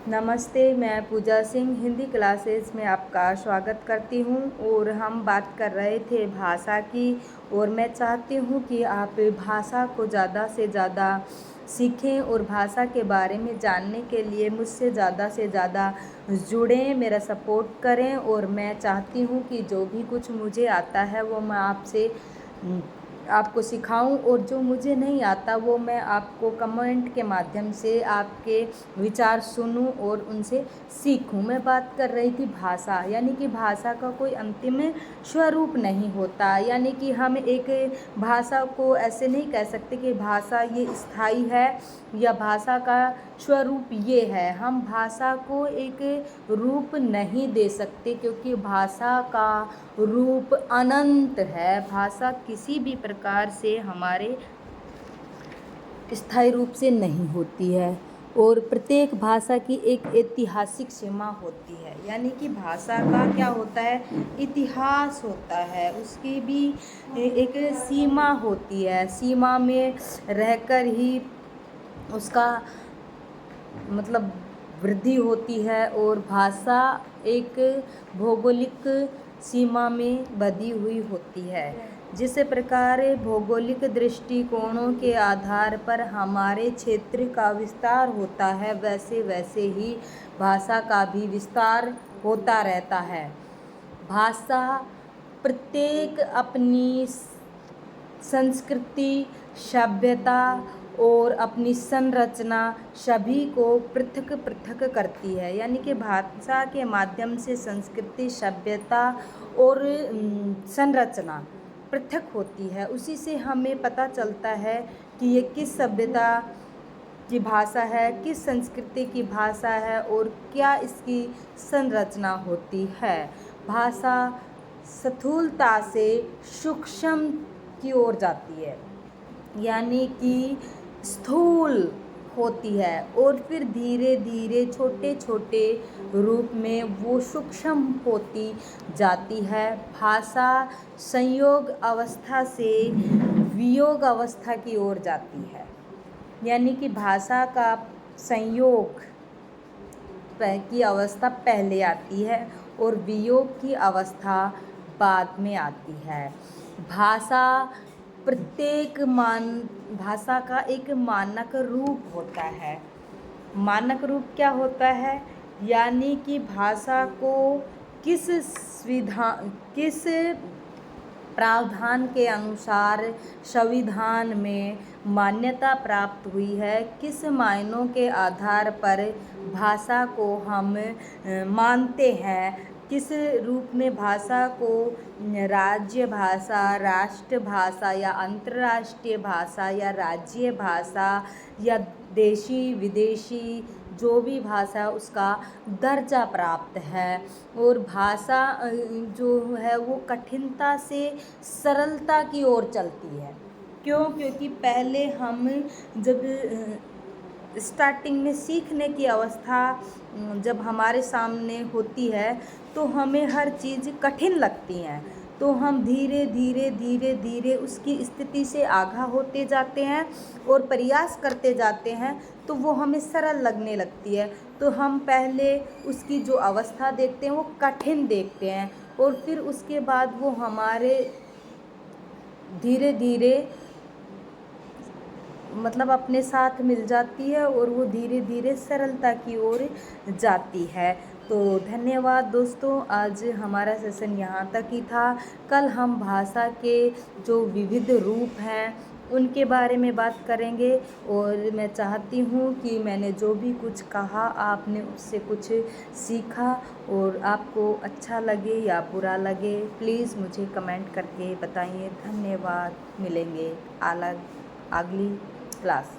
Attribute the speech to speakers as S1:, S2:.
S1: नमस्ते, मैं पूजा सिंह हिंदी क्लासेस में आपका स्वागत करती हूँ। और हम बात कर रहे थे भाषा की। और मैं चाहती हूँ कि आप भाषा को ज़्यादा से ज़्यादा सीखें और भाषा के बारे में जानने के लिए मुझसे ज़्यादा से ज़्यादा जुड़ें, मेरा सपोर्ट करें। और मैं चाहती हूँ कि जो भी कुछ मुझे आता है वो मैं आपको सिखाऊं, और जो मुझे नहीं आता वो मैं आपको कमेंट के माध्यम से आपके विचार सुनूं और उनसे सीखूं। मैं बात कर रही थी भाषा, यानी कि भाषा का कोई अंतिम स्वरूप नहीं होता। यानी कि हम एक भाषा को ऐसे नहीं कह सकते कि भाषा ये स्थायी है या भाषा का स्वरूप ये है। हम भाषा को एक रूप नहीं दे सकते, क्योंकि भाषा का रूप अनंत है। भाषा किसी भी प्रकार से हमारे स्थायी रूप से नहीं होती है, और प्रत्येक भाषा की एक ऐतिहासिक सीमा होती है। यानी कि भाषा का क्या होता है, इतिहास होता है, उसकी भी एक सीमा होती है। सीमा में रहकर ही उसका मतलब वृद्धि होती है। और भाषा एक भौगोलिक सीमा में बंधी हुई होती है। जिस प्रकार भौगोलिक दृष्टिकोणों के आधार पर हमारे क्षेत्र का विस्तार होता है, वैसे वैसे ही भाषा का भी विस्तार होता रहता है। भाषा प्रत्येक अपनी संस्कृति, सभ्यता और अपनी संरचना सभी को पृथक पृथक करती है। यानी कि भाषा के माध्यम से संस्कृति, सभ्यता और संरचना पृथक होती है। उसी से हमें पता चलता है कि ये किस सभ्यता की भाषा है, किस संस्कृति की भाषा है और क्या इसकी संरचना होती है। भाषा स्थूलता से सूक्ष्म की ओर जाती है, यानी कि स्थूल होती है और फिर धीरे धीरे छोटे छोटे रूप में वो सूक्ष्म होती जाती है। भाषा संयोग अवस्था से वियोग अवस्था की ओर जाती है। यानी कि भाषा का संयोग की अवस्था पहले आती है और वियोग की अवस्था बाद में आती है। भाषा का एक मानक रूप होता है। मानक रूप क्या होता है, यानी कि भाषा को किस प्रावधान के अनुसार संविधान में मान्यता प्राप्त हुई है, किस मायनों के आधार पर भाषा को हम मानते हैं, किस रूप में भाषा को राज्य भाषा, राष्ट्र भाषा या अंतर्राष्ट्रीय भाषा या राज्य भाषा या देशी विदेशी जो भी भाषा उसका दर्जा प्राप्त है। और भाषा जो है वो कठिनता से सरलता की ओर चलती है। क्यों? क्योंकि पहले हम जब स्टार्टिंग में सीखने की अवस्था जब हमारे सामने होती है तो हमें हर चीज़ कठिन लगती हैं, तो हम धीरे धीरे धीरे धीरे उसकी स्थिति से आगाह होते जाते हैं और प्रयास करते जाते हैं, तो वो हमें सरल लगने लगती है। तो हम पहले उसकी जो अवस्था देखते हैं वो कठिन देखते हैं, और फिर उसके बाद वो हमारे धीरे धीरे मतलब अपने साथ मिल जाती है और वो धीरे धीरे सरलता की ओर जाती है। तो धन्यवाद दोस्तों, आज हमारा सेशन यहाँ तक ही था। कल हम भाषा के जो विविध रूप हैं उनके बारे में बात करेंगे। और मैं चाहती हूँ कि मैंने जो भी कुछ कहा आपने उससे कुछ सीखा, और आपको अच्छा लगे या बुरा लगे प्लीज़ मुझे कमेंट करके बताइए। धन्यवाद, मिलेंगे अगली क्लास।